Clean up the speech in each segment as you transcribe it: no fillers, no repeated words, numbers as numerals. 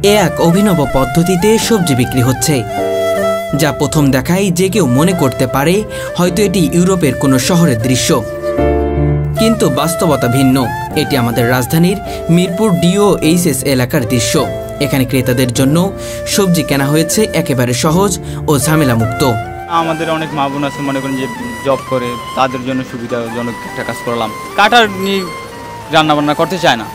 এ এক অভিনব পদ্ধতিতে সবজি বিক্রি হচ্ছে, যা প্রথম দেখায় যে কেউ মনে করতে পারে হয়তো এটি ইউরোপের কোনো শহরের দৃশ্য, কিন্তু বাস্তবতা ভিন্ন। এটি আমাদের রাজধানীর মিরপুর DOHS এলাকার দৃশ্য। এখানে ক্রেতাদের জন্য সবজি কেনা হয়েছে একেবারে সহজ ও ঝামেলামুক্ত। আমাদের অনেক মা বোন আছে, মনে করেন যে জব করে, তাদের জন্য সুবিধাজনক একটা কাজ করলাম। কাটার নিয়ে রান্না বান্না করতে চায় না,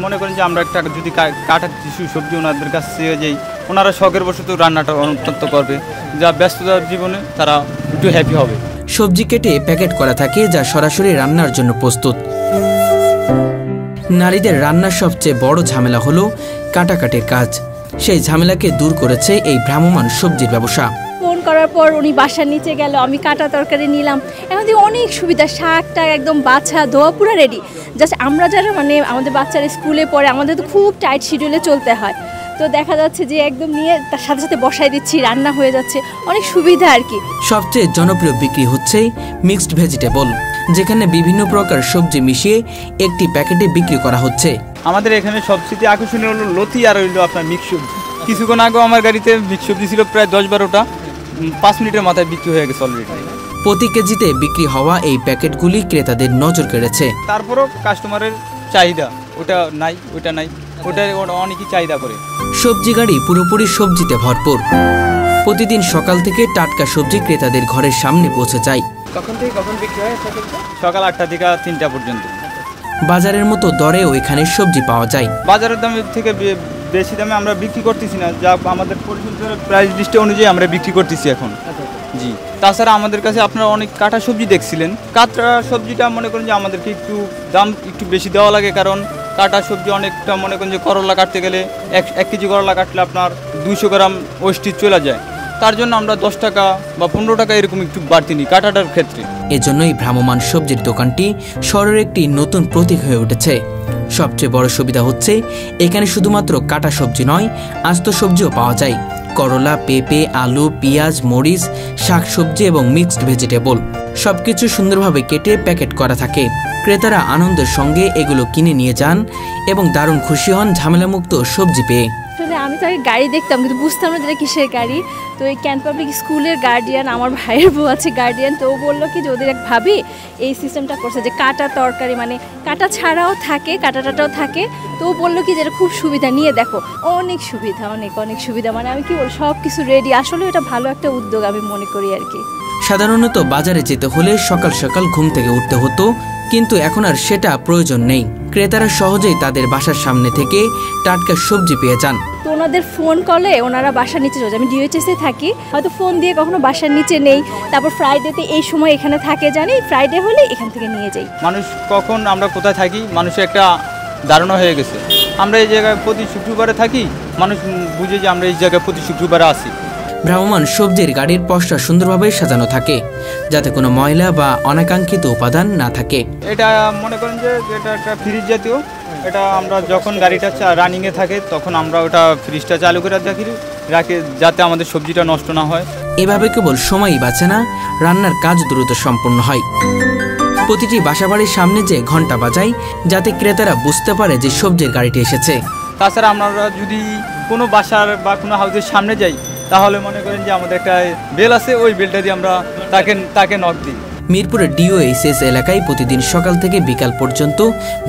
মনে করেন যে আমরা একটা যদি কাটার কিছু সবজি ওনাদের কাছ থেকে যাই, ওনারা শখের বশত রান্নাটা অত্যন্ত করবে, যা ব্যস্ততার জীবনে তারা একটু হ্যাপি হবে। সবজি কেটে প্যাকেট করা থাকে, যা সরাসরি রান্নার জন্য প্রস্তুত। নারীদের রান্নার সবচেয়ে বড় ঝামেলা হলো কাটাকাটির কাজ। সেই ঝামেলাকে দূর করেছে এই ভ্রাম্যমাণ সবজির ব্যবসা। ফোন করার পর উনি বাসার নিচে গেল, আমি কাটা তরকারি নিলাম। এখন অনেক সুবিধা, শাকটা একদম বাছা ধোয়া পুরো রেডি। জাস্ট আমরা যারা আমাদের বাচ্চারা স্কুলে পড়ে, আমাদের তো খুব টাইট শিডিউলে চলতে হয়, তো দেখা যাচ্ছে যে একদম নিয়ে তার সাথে সাথে বসাই দিচ্ছি, রান্না হয়ে যাচ্ছে, অনেক সুবিধা আর কি। সবচেয়ে জনপ্রিয় বিক্রি হচ্ছে মিক্সড ভেজিটেবল, যেখানে বিভিন্ন প্রকার সবজি মিশিয়ে একটি প্যাকেটে বিক্রি করা হচ্ছে। আমাদের এখানে সবচেয়ে আকর্ষণীয় হলো লতি আর হইলো আপনার মিক্স সবজি। কিছুক্ষণ আগে আমার গাড়িতে মিক্স সবজি ছিল প্রায় 10-12টা, 5 মিনিটের মাথায় বিক্রি হয়ে গেছে অলরেডি। প্রতি কেজিতে বিক্রি হওয়া এই প্যাকেটগুলি ক্রেতাদের নজর কেড়েছে। তারপরও কাস্টমারের চাহিদা, ওটা নাই ওটা নাই, ওটা অনেকই চাহিদা করে। সবজি গাড়ি পুরোপুরি সবজিতে ভরপুর। প্রতিদিন সকাল থেকে টাটকা সবজি ক্রেতাদের ঘরের সামনে পৌঁছে যায়। কখন থেকে কখন বিক্রি হয়? সকাল 8টা থেকে 3টা পর্যন্ত। বাজারের মতো দরেও এখানে সবজি পাওয়া যায়। বাজারের দামের থেকে বেশি দামে আমরা বিক্রি করতেছি না, যা আমাদের পরিচিতের প্রাইস লিস্ট অনুযায়ী আমরা বিক্রি করতেছি এখন। জি, তাছাড়া আমাদের কাছে আপনারা অনেক কাটা সবজি দেখছিলেন। কাটা সবজিটা মনে করেন যে আমাদেরকে একটু দাম একটু বেশি দেওয়া লাগে, কারণ কাটা সবজি অনেকটা মনে করেন যে করলা কাটতে গেলে 1 কেজি করলা কাটলে আপনার 200 গ্রাম ওয়েস্টেজ চলে যায়। তার জন্য আমরা 10 টাকা বা 15 টাকা এরকম একটু বাড়তি নিই কাটাটার ক্ষেত্রে। এজন্যই ভ্রাম্যমাণ সবজির দোকানটি শহরের একটি নতুন প্রতীক হয়ে উঠেছে। সবচেয়ে বড় সুবিধা হচ্ছে এখানে শুধুমাত্র কাটা সবজি নয়, আস্ত সবজিও পাওয়া যায়। করলা, পেঁপে, আলু, পেঁয়াজ, মরিচ, শাকসবজি এবং মিক্সড ভেজিটেবল সবকিছু সুন্দরভাবে কেটে প্যাকেট করা থাকে। ক্রেতারা আনন্দের সঙ্গে এগুলো কিনে নিয়ে যান এবং দারুণ খুশি হন ঝামেলামুক্ত সবজি পেয়ে। আমি তো আগে গাড়ি দেখতাম, কিন্তু বুঝতাম না যেটা কিসের গাড়ি। তো এই ক্যান্ট পাবলিক স্কুলের গার্ডিয়ান, আমার ভাইয়ের বউ আছে গার্ডিয়ান, তো ও বললো কি যে ওদের এক ভাবি এই সিস্টেমটা করছে যে কাটা তরকারি, কাটা ছাড়াও থাকে, কাটাটাও থাকে। তো ও বললো কি যে এটা খুব সুবিধা, নিয়ে দেখো অনেক সুবিধা, অনেক অনেক সুবিধা। আমি কি বলবো, সব কিছু রেডি। আসলে এটা ভালো একটা উদ্যোগ আমি মনে করি আর কি। সাধারণত বাজারে যেতে হলে সকাল সকাল ঘুম থেকে উঠতে হতো, কিন্তু এখন আর সেটা প্রয়োজন নেই। ক্রেতারা সহজেই তাদের বাসার সামনে থেকে টাটকা সবজি পেয়ে যান। তো ওনাদের ফোন কলে ওনারা বাসার নিচে চলে যায়। আমি DOHS-এ থাকি, হয়তো ফোন দিয়ে কখনো বাসার নিচে নেই, তারপর ফ্রাইডেতে এই সময় এখানে থাকে, জানি ফ্রাইডে হলে এখান থেকে নিয়ে যাই। মানুষ কখন আমরা কোথায় থাকি মানুষের একটা ধারণা হয়ে গেছে, আমরা এই জায়গায় প্রতি শুক্রবারে থাকি, মানুষ বুঝে যে আমরা এই জায়গায় প্রতি শুক্রবারে আসি। ভ্রাম্যমাণ সবজির গাড়ির পসরা সুন্দরভাবে সাজানো থাকে, যাতে কোনো ময়লা বা অনাকাঙ্ক্ষিত উপাদান না থাকে। এটা মনে করেন যে এটা একটা ফ্রিজ জাতীয়, এটা আমরা যখন গাড়িটা রানিংয়ে থাকে তখন আমরা ওটা ফ্রিজটা চালু করে রাখি, যাতে আমাদের সবজিটা নষ্ট না হয়। এভাবে কেবল সময়ই বাঁচে না, রান্নার কাজ দ্রুত সম্পন্ন হয়। প্রতিটি বাসাবাড়ির সামনে যে ঘন্টা বাজায়, যাতে ক্রেতারা বুঝতে পারে যে সবজির গাড়িটি এসেছে। তাছাড়া আমরা যদি কোনো বাসার বা কোনো হাউসের সামনে যাই, তাহলে মনে করেন যে আমাদের একটা বেল আছে, ওই বেলটা দিয়ে আমরা তাকে নক দিই। মিরপুরের DOHS এলাকায় প্রতিদিন সকাল থেকে বিকাল পর্যন্ত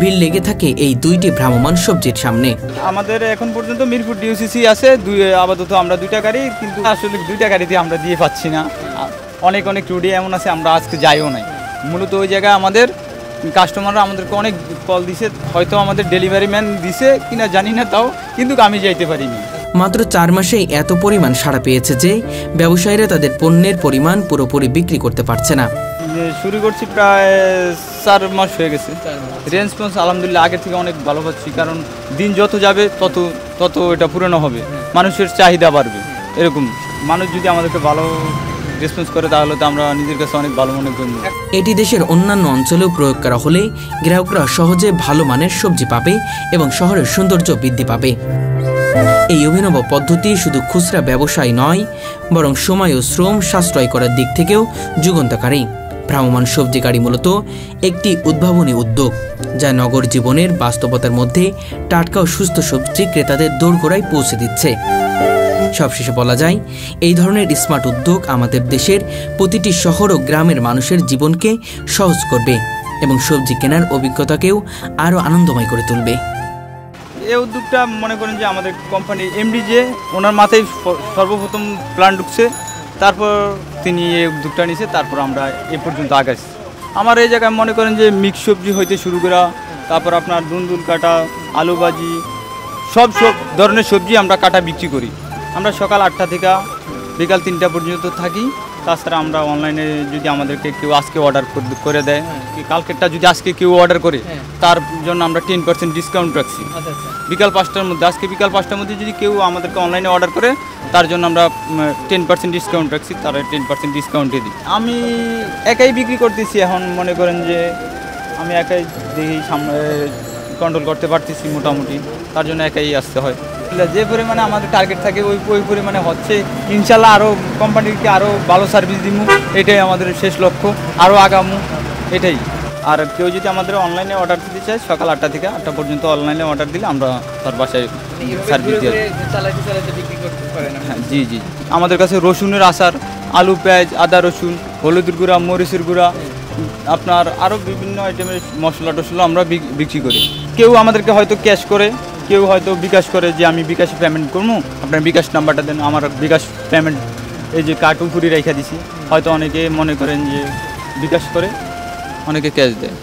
ভিড় লেগে থাকে এই দুইটি ভ্রাম্যমাণ সবজির সামনে। আমাদের এখন পর্যন্ত মিরপুর DOHS আছে আপাতত আমরা 2টা গাড়ি, কিন্তু আসলে 2টা গাড়িতে আমরা দিয়ে পাচ্ছি না। অনেক টুডি এমন আছে আমরা আজকে যাইও নাই। মূলত ওই জায়গায় আমাদের কাস্টমাররা আমাদেরকে অনেক কল দিছে, হয়তো আমাদের ডেলিভারি ম্যান দিছে কিনা জানি না, তাও কিন্তু আমি যাইতে পারিনি। মাত্র 4 মাসেই এত পরিমাণ সাড়া পেয়েছে যে ব্যবসায়ীরা তাদের পণ্যের পরিমাণ পুরোপুরি বিক্রি করতে পারছে না। শুরু করছি প্রায় 4 মাস হয়ে গেছে। রেসপন্স আলহামদুলিল্লাহ আগের থেকে অনেক ভালো পাচ্ছি, কারণ দিন যত যাবে তত এটা পুরনো হবে, মানুষের চাহিদা বাড়বে। এরকম মানুষ যদি আমাদেরকে ভালো রেসপন্স করে, তাহলে তো আমরা নিজের কাছে অনেক ভালো মনে করি। এটি দেশের অন্যান্য অঞ্চলেও প্রয়োগ করা হলে গ্রাহকরা সহজে ভালো মানের সবজি পাবে এবং শহরের সৌন্দর্য বৃদ্ধি পাবে। এই অভিনব পদ্ধতি শুধু খুচরা ব্যবসায় নয়, বরং সময় ও শ্রম সাশ্রয় করার দিক থেকেও যুগান্তকারী। ভ্রাম্যমাণ সবজি গাড়ি মূলত একটি উদ্ভাবনী উদ্যোগ, যা নগর জীবনের বাস্তবতার মধ্যে টাটকা ও সুস্থ সবজি ক্রেতাদের দোরগোড়ায় পৌঁছে দিচ্ছে। সবশেষে বলা যায়, এই ধরনের স্মার্ট উদ্যোগ আমাদের দেশের প্রতিটি শহর ও গ্রামের মানুষের জীবনকে সহজ করবে এবং সবজি কেনার অভিজ্ঞতাকেও আরও আনন্দময় করে তুলবে। এই উদ্যোগটা মনে করেন যে আমাদের কোম্পানি এমডি যে ওনার মাথায় সর্বপ্রথম প্ল্যান ঢুকছে, তারপর তিনি এই উদ্যোগটা নিয়েছে, তারপর আমরা এ পর্যন্ত আগাচ্ছি। আমার এই জায়গায় মনে করেন যে মিক্স সবজি হইতে শুরু করা, তারপর আপনার দুন্দুল কাটা, আলু ভাজি, সব ধরনের সবজি আমরা কাটা বিক্রি করি। আমরা সকাল 8টা থেকে বিকাল 3টা পর্যন্ত থাকি। তাছাড়া আমরা অনলাইনে যদি আমাদেরকে কেউ আজকে অর্ডার করে দেয়, কি কালকেরটা যদি আজকে কেউ অর্ডার করে, তার জন্য আমরা 10% ডিসকাউন্ট রাখছি। বিকাল 5টার মধ্যে, আজকে বিকাল 5টার মধ্যে যদি কেউ আমাদেরকে অনলাইনে অর্ডার করে, তার জন্য আমরা 10% ডিসকাউন্ট রাখছি, তারা 10% ডিসকাউন্টে দিই। আমি একাই বিক্রি করতেছি এখন, মনে করেন যে আমি একাই দেখি সামনে কন্ট্রোল করতে পারতেছি মোটামুটি, তার জন্য একাই আসতে হয়। যে পরিমাণে আমাদের টার্গেট থাকে ওই পরিমাণে হচ্ছে। ইনশাল্লাহ আরও কোম্পানিকে আরও ভালো সার্ভিস দিব, এটাই আমাদের শেষ লক্ষ্য, আরও আগামু এটাই। আর কেউ যদি আমাদের অনলাইনে অর্ডার দিতে চায়, সকাল 8টা থেকে 8টা পর্যন্ত অনলাইনে অর্ডার দিলে আমরা তার বাসায় সার্ভিস দিই। হ্যাঁ, জি জি। আমাদের কাছে রসুনের আচার, আলু পেঁয়াজ, আদা রসুন, হলুদের গুঁড়া, মরিচের গুঁড়া, আপনার আরও বিভিন্ন আইটেমের মশলা টশলা আমরা বিক্রি করি। কেউ আমাদেরকে হয়তো ক্যাশ করে, কেউ হয়তো বিকাশ করে, যে আমি বিকাশে পেমেন্ট করবো, আপনার বিকাশ নাম্বারটা দেন, আমার বিকাশ পেমেন্ট এই যে কার্ড উপরে রেখে দিছি। হয়তো অনেকে মনে করেন যে বিকাশ করে, অনেকে ক্যাশ দেয়।